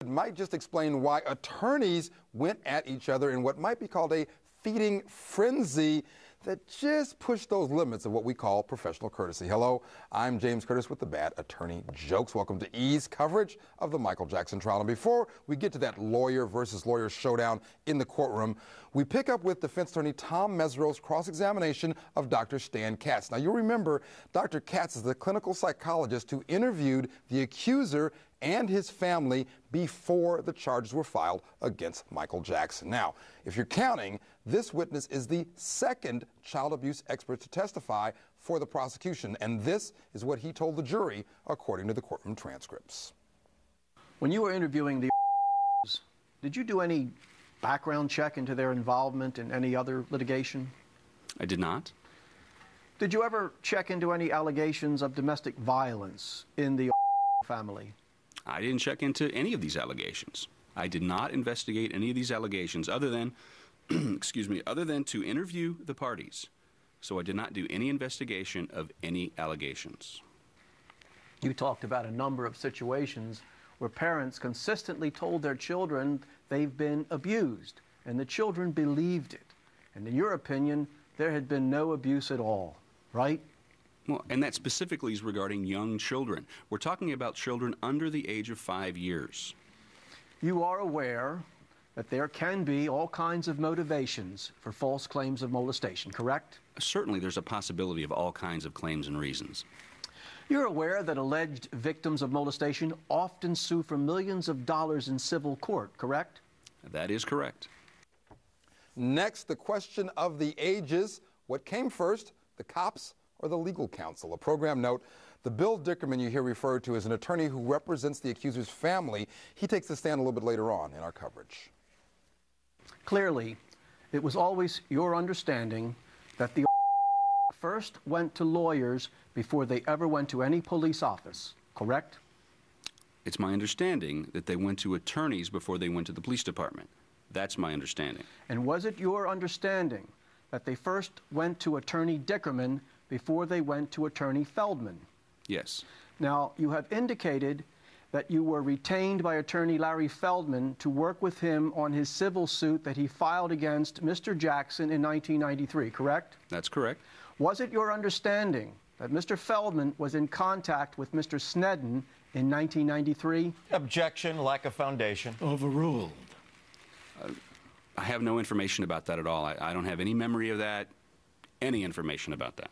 It might just explain why attorneys went at each other in what might be called a feeding frenzy that just pushed those limits of what we call professional courtesy. Hello, I'm James Curtis with the Bad Attorney Jokes. Welcome to E's coverage of the Michael Jackson trial. And before we get to that lawyer versus lawyer showdown in the courtroom, we pick up with defense attorney Tom Mesereau's cross-examination of Dr. Stan Katz. Now, you'll remember Dr. Katz is the clinical psychologist who interviewed the accuser and his family before the charges were filed against Michael Jackson. Now, if you're counting, this witness is the second child abuse expert to testify for the prosecution, and this is what he told the jury, according to the courtroom transcripts. When you were interviewing the did you do any background check into their involvement in any other litigation? I did not. Did you ever check into any allegations of domestic violence in the family? I didn't check into any of these allegations. I did not investigate any of these allegations other than, excuse me, other than to interview the parties. So I did not do any investigation of any allegations. You talked about a number of situations where parents consistently told their children they've been abused, and the children believed it. And in your opinion, there had been no abuse at all, right? Well, and that specifically is regarding young children. We're talking about children under the age of 5 years. You are aware that there can be all kinds of motivations for false claims of molestation, correct? Certainly there's a possibility of all kinds of claims and reasons. You're aware that alleged victims of molestation often sue for millions of dollars in civil court, correct? That is correct. Next, the question of the ages. What came first, the cops or the legal counsel? A program note, the Bill Dickerman you hear referred to as an attorney who represents the accuser's family. He takes the stand a little bit later on in our coverage. Clearly, it was always your understanding that the first went to lawyers before they ever went to any police office, correct? It's my understanding that they went to attorneys before they went to the police department. That's my understanding. And was it your understanding that they first went to Attorney Dickerman before they went to Attorney Feldman? Yes. Now, you have indicated that you were retained by Attorney Larry Feldman to work with him on his civil suit that he filed against Mr. Jackson in 1993, correct? That's correct. Was it your understanding that Mr. Feldman was in contact with Mr. Snedden in 1993? Objection, lack of foundation. Overruled. I have no information about that at all. I don't have any memory of that, any information about that.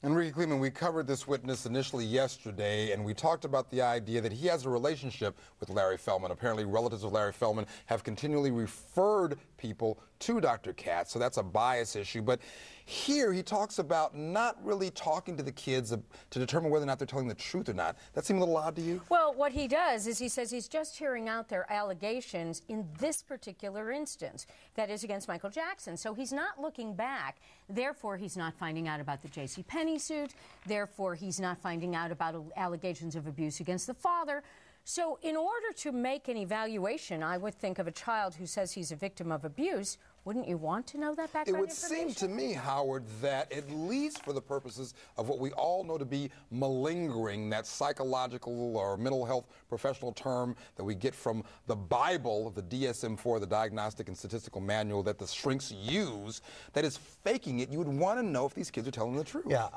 Enrique Kleeman, we covered this witness initially yesterday, and we talked about the idea that he has a relationship with Larry Feldman. Apparently, relatives of Larry Feldman have continually referred people to Dr. Katz, so that's a bias issue. But here he talks about not really talking to the kids to determine whether or not they're telling the truth or not. That seem a little odd to you? Well, what he does is he says he's just hearing out their allegations in this particular instance, that is against Michael Jackson. So he's not looking back. Therefore, he's not finding out about the JCPenney suit. Therefore, he's not finding out about allegations of abuse against the father. So in order to make an evaluation, I would think of a child who says he's a victim of abuse. Wouldn't you want to know that background information? It would seem to me, Howard, that at least for the purposes of what we all know to be malingering, that psychological or mental health professional term that we get from the Bible, the DSM-4, the Diagnostic and Statistical Manual that the shrinks use, that is faking it, you would want to know if these kids are telling the truth. Yeah,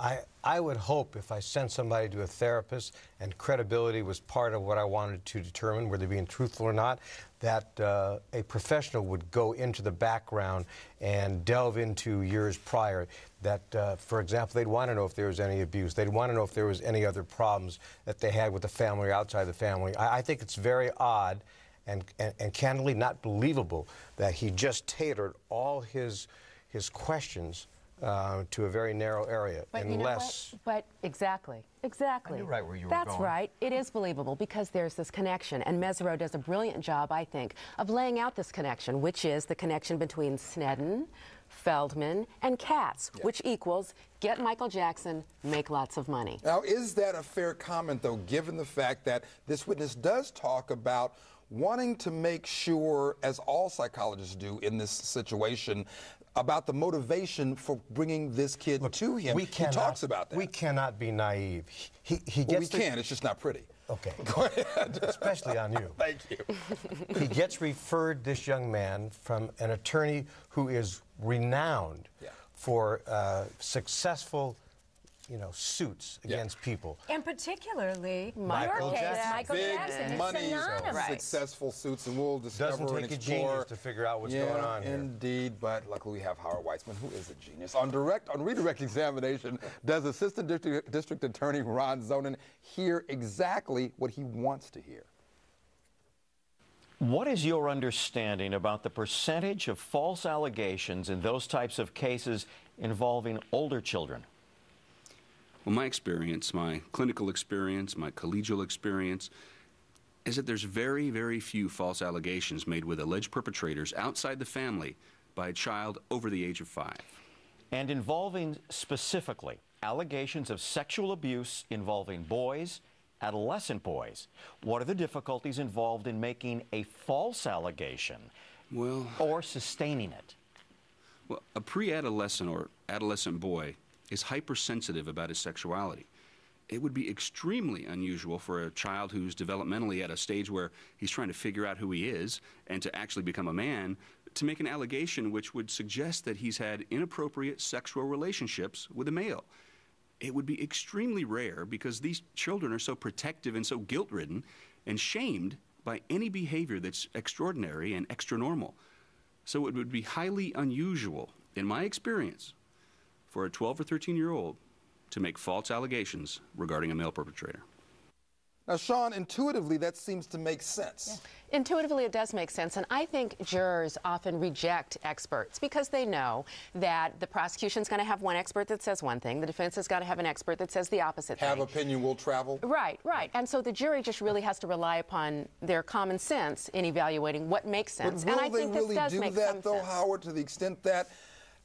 I would hope if I sent somebody to a therapist and credibility was part of what I wanted to determine, were they being truthful or not, that a professional would go into the background and delve into years prior. That, for example, they'd want to know if there was any abuse. They'd want to know if there was any other problems that they had with the family or outside the family. I think it's very odd and candidly not believable that he just tailored all his questions to a very narrow area. But you know what? But exactly. I knew right where you were That's going. right. It is believable because there's this connection, and Mesereau does a brilliant job, I think, of laying out this connection, which is the connection between Snedden, Feldman, and Katz, which equals get Michael Jackson, make lots of money. Now, is that a fair comment, though, given the fact that this witness does talk about wanting to make sure, as all psychologists do in this situation, about the motivation for bringing this kid to him. He talks about that. We cannot be naive. He well, we can. It's just not pretty. Okay. Go ahead. Especially on you. Thank you. He gets referred, this young man, from an attorney who is renowned for successful, suits against people. And particularly Michael Jackson. Michael Jackson. It's Money, synonymous. successful suits, and we'll discover Doesn't and take a explore. genius to figure out what's going on here. Indeed, but luckily we have Howard Weitzman, who is a genius. On redirect examination, does Assistant District Attorney Ron Zonin hear exactly what he wants to hear? What is your understanding about the percentage of false allegations in those types of cases involving older children? Well, my experience, my clinical experience, my collegial experience, is that there's very, very few false allegations made with alleged perpetrators outside the family by a child over the age of 5. And involving specifically allegations of sexual abuse involving boys, adolescent boys. What are the difficulties involved in making a false allegation or sustaining it? Well, a pre-adolescent or adolescent boy is hypersensitive about his sexuality. It would be extremely unusual for a child who's developmentally at a stage where he's trying to figure out who he is and to actually become a man to make an allegation which would suggest that he's had inappropriate sexual relationships with a male. It would be extremely rare because these children are so protective and so guilt-ridden and shamed by any behavior that's extraordinary and extra-normal. So it would be highly unusual, in my experience, for a 12 or 13-year-old to make false allegations regarding a male perpetrator. Now, Sean, intuitively, that seems to make sense. Intuitively, it does make sense, and I think jurors often reject experts because they know that the prosecution's going to have one expert that says one thing, the defense has got to have an expert that says the opposite thing. Have opinion will travel. Right, right. And so the jury just really has to rely upon their common sense in evaluating what makes sense. But will and I think they really this does do make that, some though, sense. Howard, to the extent that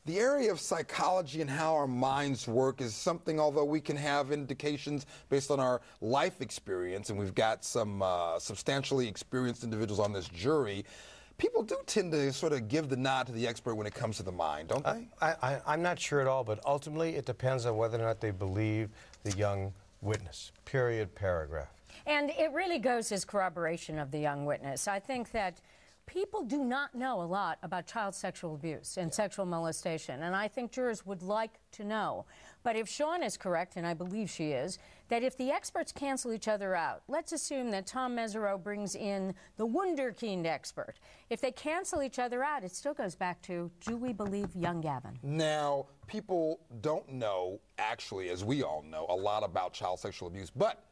the area of psychology and how our minds work is something, although we can have indications based on our life experience, and we've got some substantially experienced individuals on this jury, people do tend to sort of give the nod to the expert when it comes to the mind, don't they? I'm not sure at all, but ultimately it depends on whether or not they believe the young witness. Period, paragraph. And it really goes as corroboration of the young witness. I think that people do not know a lot about child sexual abuse and sexual molestation, and I think jurors would like to know. But if Sean is correct, and I believe she is, that if the experts cancel each other out, let's assume that Tom Mesereau brings in the wunderkind expert. If they cancel each other out, it still goes back to, do we believe young Gavin? Now, people don't know, actually, as we all know, a lot about child sexual abuse, but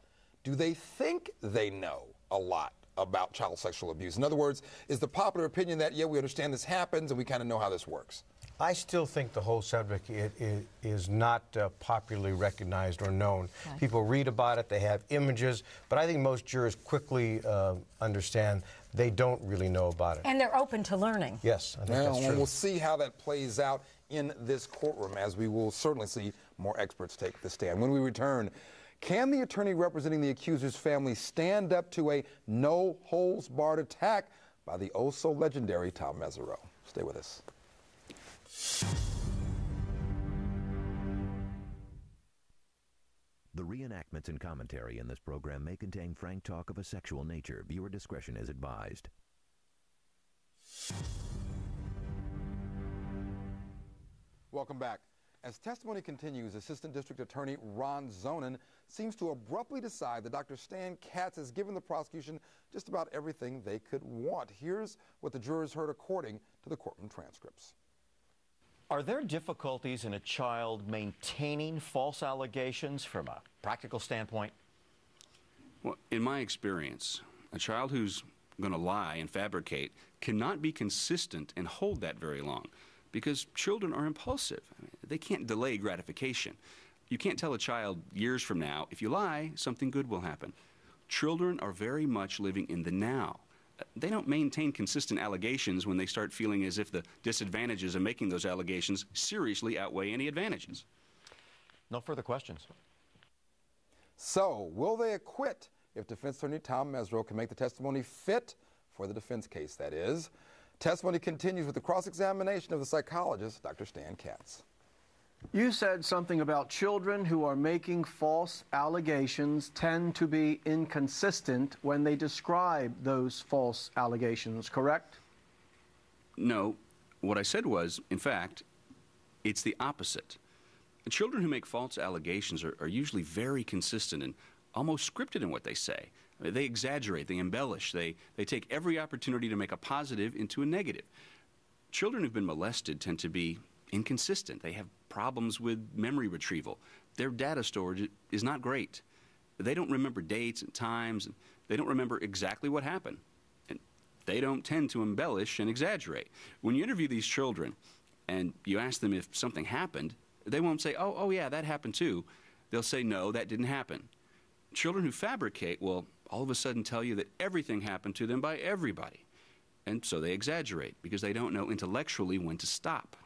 do they think they know a lot about child sexual abuse? In other words, is the popular opinion that, yeah, we understand this happens and we kind of know how this works? I still think the whole subject is not popularly recognized or known. Okay. People read about it, they have images, but I think most jurors quickly understand they don't really know about it. And they're open to learning. Yes, I think that's true. And we'll see how that plays out in this courtroom, as we will certainly see more experts take the stand. When we return, can the attorney representing the accuser's family stand up to a no-holds-barred attack by the oh-so-legendary Tom Mesereau? Stay with us. The reenactments and commentary in this program may contain frank talk of a sexual nature. Viewer discretion is advised. Welcome back. As testimony continues, Assistant District Attorney Ron Zonin seems to abruptly decide that Dr. Stan Katz has given the prosecution just about everything they could want. Here's what the jurors heard according to the courtroom transcripts. Are there difficulties in a child maintaining false allegations from a practical standpoint? Well, in my experience, a child who's going to lie and fabricate cannot be consistent and hold that very long, because children are impulsive. I mean, they can't delay gratification. You can't tell a child years from now, if you lie, something good will happen. Children are very much living in the now. They don't maintain consistent allegations when they start feeling as if the disadvantages of making those allegations seriously outweigh any advantages. No further questions. So, will they acquit if defense attorney Tom Mesereau can make the testimony fit for the defense case, that is? Testimony continues with the cross-examination of the psychologist, Dr. Stan Katz. You said something about children who are making false allegations tend to be inconsistent when they describe those false allegations, correct? No. What I said was, in fact, it's the opposite. The children who make false allegations are usually very consistent and almost scripted in what they say. I mean, they exaggerate, they embellish, they take every opportunity to make a positive into a negative. Children who've been molested tend to be inconsistent. They have problems with memory retrieval. Their data storage is not great. They don't remember dates and times. And they don't remember exactly what happened. And they don't tend to embellish and exaggerate. When you interview these children and you ask them if something happened, they won't say, oh yeah, that happened too. They'll say, no, that didn't happen. Children who fabricate will all of a sudden tell you that everything happened to them by everybody. And so they exaggerate because they don't know intellectually when to stop.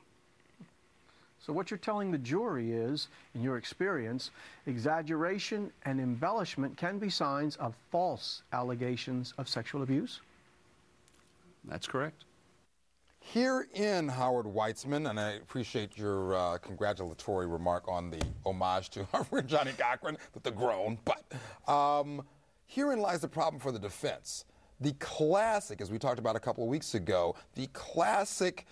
So what you're telling the jury is, in your experience, exaggeration and embellishment can be signs of false allegations of sexual abuse? That's correct. Herein, Howard Weitzman, and I appreciate your congratulatory remark on the homage to our friend Johnny Cochran with the groan, but herein lies the problem for the defense. The classic, as we talked about a couple of weeks ago, the classic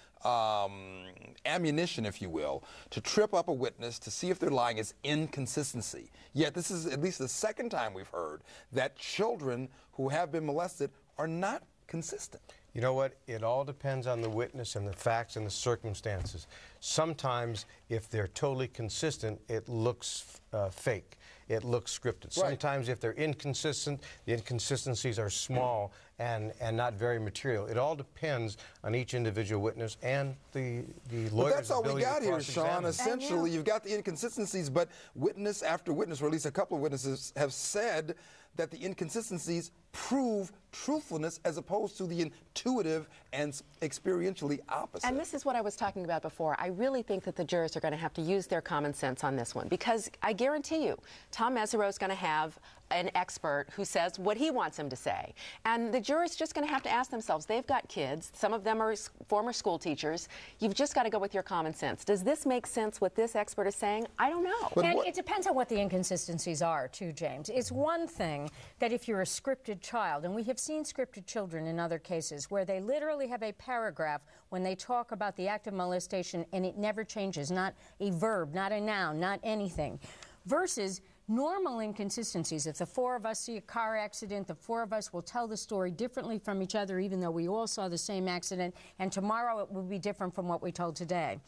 ammunition, if you will, to trip up a witness to see if they're lying is inconsistency. Yet this is at least the second time we've heard that children who have been molested are not consistent. You know what? It all depends on the witness and the facts and the circumstances. Sometimes, if they're totally consistent, it looks fake. It looks scripted. Right. Sometimes, if they're inconsistent, the inconsistencies are small and not very material. It all depends on each individual witness and the lawyer's But that's all we ability to got here, Sean. cross-examine. Essentially, you've got the inconsistencies, but witness after witness, or at least a couple of witnesses, have said that the inconsistencies prove truthfulness as opposed to the intuitive and experientially opposite. And this is what I was talking about before. I really think that the jurors are going to have to use their common sense on this one, because I guarantee you, Tom Mesereau is going to have an expert who says what he wants him to say. And the jury's just going to have to ask themselves, they've got kids, some of them are former school teachers, you've just got to go with your common sense. Does this make sense what this expert is saying? I don't know. And it depends on what the inconsistencies are, too, James. It's one thing that if you're a scripted child, and we have seen scripted children in other cases, where they literally have a paragraph when they talk about the act of molestation and it never changes, not a verb, not a noun, not anything, versus normal inconsistencies. If the four of us see a car accident, the four of us will tell the story differently from each other, even though we all saw the same accident, and tomorrow it will be different from what we told today.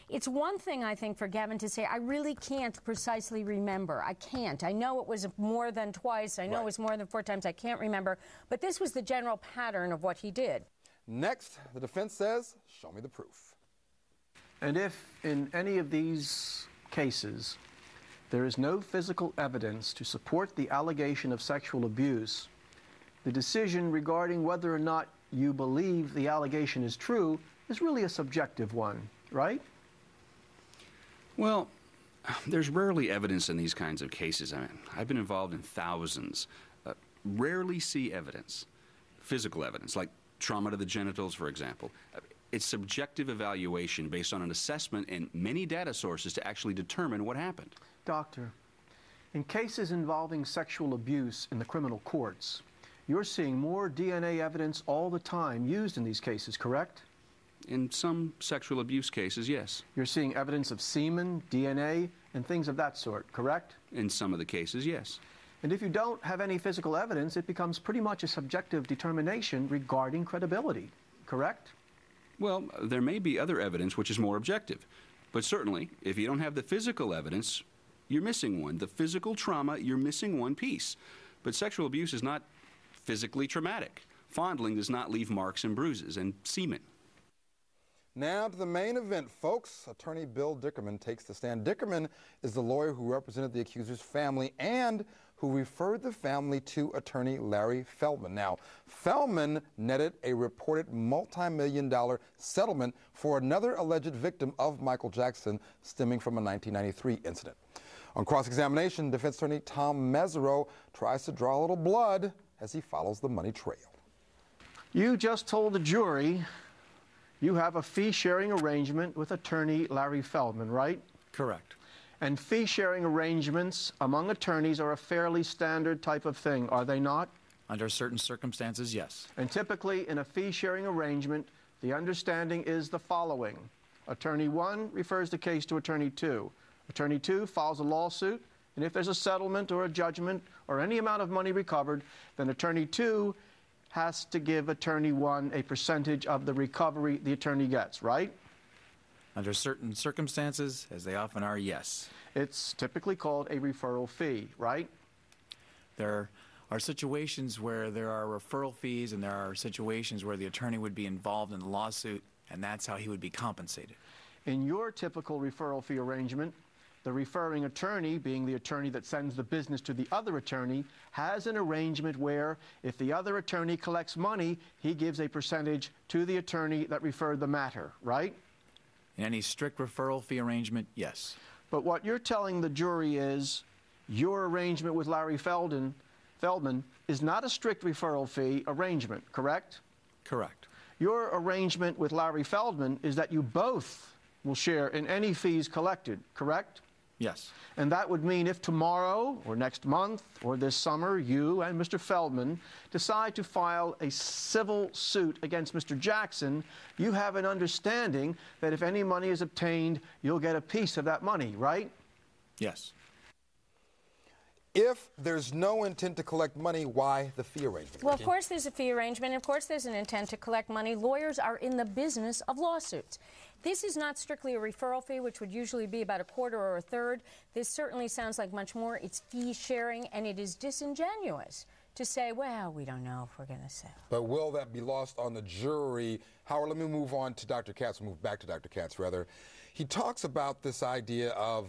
It's one thing, I think, for Gavin to say, I really can't precisely remember. I can't. I know it was more than twice. I know it was more than 4 times. I can't remember. But this was the general pattern of what he did. Next, the defense says, show me the proof. And if in any of these cases there is no physical evidence to support the allegation of sexual abuse, the decision regarding whether or not you believe the allegation is true is really a subjective one, right? Well, there's rarely evidence in these kinds of cases. I mean, I've been involved in thousands. Rarely see evidence, physical evidence, like trauma to the genitals, for example. It's subjective evaluation based on an assessment and many data sources to actually determine what happened. Doctor, in cases involving sexual abuse in the criminal courts, you're seeing more DNA evidence all the time used in these cases, correct? In some sexual abuse cases, yes. You're seeing evidence of semen, DNA, and things of that sort, correct? In some of the cases, yes. And if you don't have any physical evidence, it becomes pretty much a subjective determination regarding credibility, correct? Well, there may be other evidence which is more objective. But certainly, if you don't have the physical evidence, you're missing one. The physical trauma, you're missing one piece. But sexual abuse is not physically traumatic. Fondling does not leave marks and bruises and semen. Now to the main event, folks. Attorney Bill Dickerman takes the stand. Dickerman is the lawyer who represented the accuser's family and who referred the family to attorney Larry Feldman. Now, Feldman netted a reported multi-million-dollar settlement for another alleged victim of Michael Jackson stemming from a 1993 incident. On cross-examination, defense attorney Tom Mesereau tries to draw a little blood as he follows the money trail. You just told the jury you have a fee-sharing arrangement with attorney Larry Feldman, right? Correct. And fee-sharing arrangements among attorneys are a fairly standard type of thing, are they not? Under certain circumstances, yes. And typically in a fee-sharing arrangement, the understanding is the following. Attorney 1 refers the case to Attorney 2. Attorney 2 files a lawsuit, and if there's a settlement or a judgment or any amount of money recovered, then Attorney 2 has to give Attorney 1 a percentage of the recovery the attorney gets, right? Under certain circumstances, as they often are, yes. It's typically called a referral fee, right? There are situations where there are referral fees, and there are situations where the attorney would be involved in the lawsuit, and that's how he would be compensated. In your typical referral fee arrangement, the referring attorney, being the attorney that sends the business to the other attorney, has an arrangement where if the other attorney collects money, he gives a percentage to the attorney that referred the matter, right? In any strict referral fee arrangement, yes. But what you're telling the jury is your arrangement with Larry Feldman is not a strict referral fee arrangement, correct? Correct. Your arrangement with Larry Feldman is that you both will share in any fees collected, correct? Yes. And that would mean if tomorrow or next month or this summer you and Mr. Feldman decide to file a civil suit against Mr. Jackson, you have an understanding that if any money is obtained, you'll get a piece of that money, right? Yes. If there's no intent to collect money, why the fee arrangement? Well, of course there's a fee arrangement. Of course there's an intent to collect money. Lawyers are in the business of lawsuits. This is not strictly a referral fee, which would usually be about a quarter or a third. This certainly sounds like much more. It's fee sharing, and it is disingenuous to say, well, we don't know if we're going to settle. But will that be lost on the jury? Howard, let me move on to Dr. Katz, move back to Dr. Katz, rather. He talks about this idea of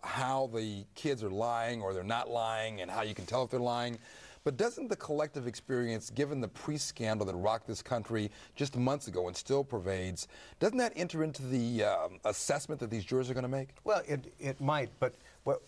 how the kids are lying or they're not lying and how you can tell if they're lying. But doesn't the collective experience, given the pre-scandal that rocked this country just months ago and still pervades, doesn't that enter into the assessment that these jurors are going to make? Well, it might, but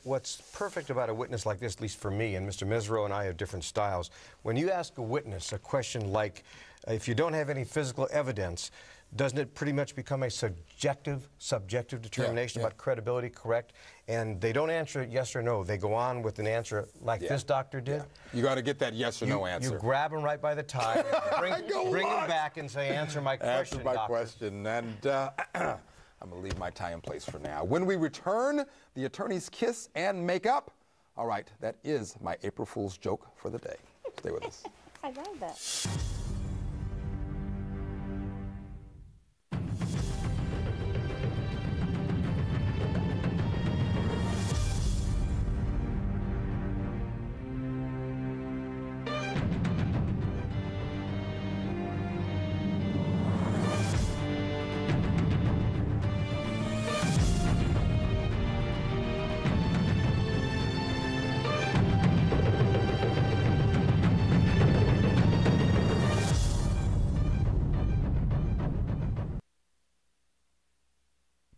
what's perfect about a witness like this, at least for me, and Mr. Mesereau and I have different styles, when you ask a witness a question like, if you don't have any physical evidence, doesn't it pretty much become a subjective determination about credibility, correct? And they don't answer it yes or no. They go on with an answer like this doctor did. You got to get that yes or no answer. You grab him right by the tie, bring him back and say, answer my question, Answer my doctor. question. And I'm going to leave my tie in place for now. When we return, the attorneys kiss and make up. All right, that is my April Fool's joke for the day. Stay with us. I love that.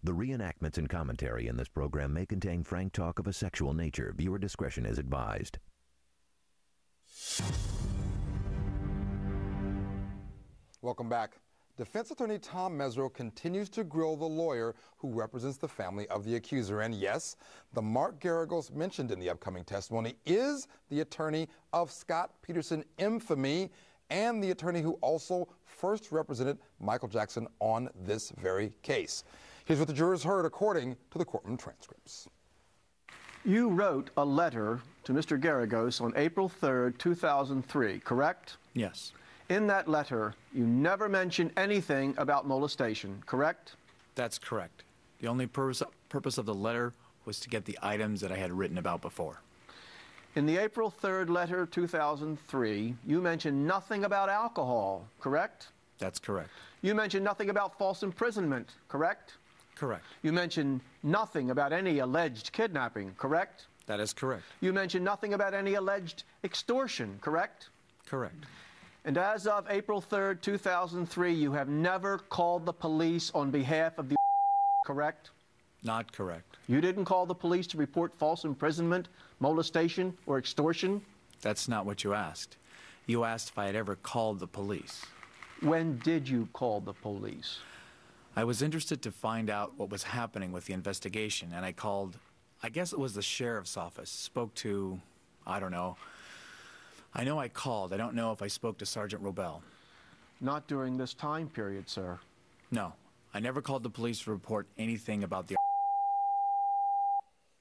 The reenactments and commentary in this program may contain frank talk of a sexual nature. Viewer discretion is advised. Welcome back. Defense attorney Tom Mesereau continues to grill the lawyer who represents the family of the accuser. And yes, the Mark Garagos mentioned in the upcoming testimony is the attorney of Scott Peterson infamy and the attorney who also first represented Michael Jackson on this very case. Here's what the jurors heard according to the courtroom transcripts. You wrote a letter to Mr. Garagos on April 3rd, 2003, correct? Yes. In that letter, you never mentioned anything about molestation, correct? That's correct. The only purpose of the letter was to get the items that I had written about before. In the April 3rd letter, 2003, you mentioned nothing about alcohol, correct? That's correct. You mentioned nothing about false imprisonment, correct? Correct. You mentioned nothing about any alleged kidnapping, correct? That is correct. You mentioned nothing about any alleged extortion, correct? Correct. And as of April 3rd, 2003, you have never called the police on behalf of the correct? Not correct. You didn't call the police to report false imprisonment, molestation, or extortion? That's not what you asked. You asked if I had ever called the police. When did you call the police? I was interested to find out what was happening with the investigation, and I called, I guess it was the sheriff's office, spoke to, I don't know. I know I called. I don't know if I spoke to Sergeant Robel. Not during this time period, sir. No, I never called the police to report anything about the...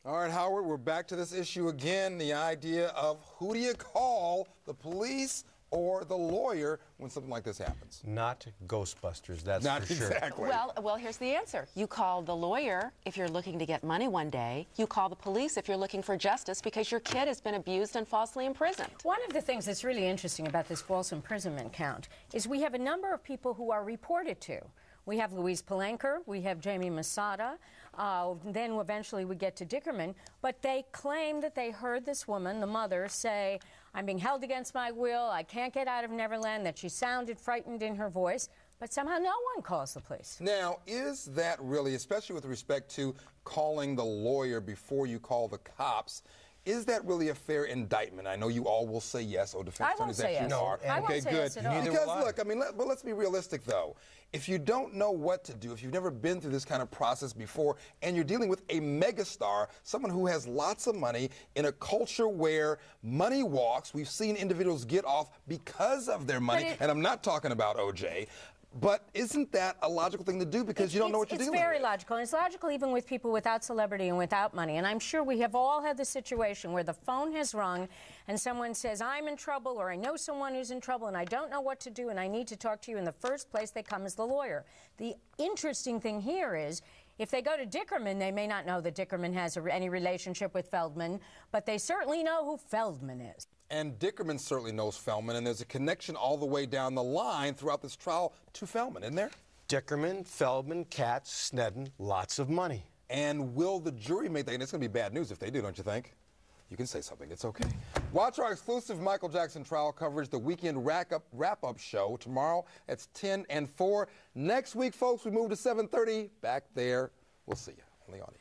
All right, Howard, we're back to this issue again, the idea of who do you call, the police or the lawyer, when something like this happens? Not Ghostbusters, that's Not for sure. exactly. Well, here's the answer. You call the lawyer if you're looking to get money one day. You call the police if you're looking for justice because your kid has been abused and falsely imprisoned. One of the things that's really interesting about this false imprisonment count is we have a number of people who are reported to. We have Louise Palanker, we have Jamie Masada, then eventually we get to Dickerman, but they claim that they heard this woman, the mother, say, I'm being held against my will, I can't get out of Neverland, that she sounded frightened in her voice, but somehow no one calls the police. Now, is that really, especially with respect to calling the lawyer before you call the cops, is that really a fair indictment? I know you all will say yes, defense attorneys that you are. I won't say yes at all. Because look, I mean, but let's be realistic though. If you don't know what to do, if you've never been through this kind of process before, and you're dealing with a megastar, someone who has lots of money in a culture where money walks, we've seen individuals get off because of their money, and I'm not talking about OJ. But isn't that a logical thing to do because you don't know what you're dealing with? It's very logical, and it's logical even with people without celebrity and without money. And I'm sure we have all had the situation where the phone has rung and someone says, I'm in trouble, or I know someone who's in trouble, and I don't know what to do, and I need to talk to you. In the first place, they come as the lawyer. The interesting thing here is, if they go to Dickerman, they may not know that Dickerman has any relationship with Feldman, but they certainly know who Feldman is. And Dickerman certainly knows Feldman, and there's a connection all the way down the line throughout this trial to Feldman, isn't there? Dickerman, Feldman, Katz, Sneddon, lots of money. And will the jury make that? And it's going to be bad news if they do, don't you think? You can say something. It's okay. Watch our exclusive Michael Jackson trial coverage, the weekend wrap-up show tomorrow. It's 10 and 4. Next week, folks, we move to 7:30. Back there. We'll see you. Only on you.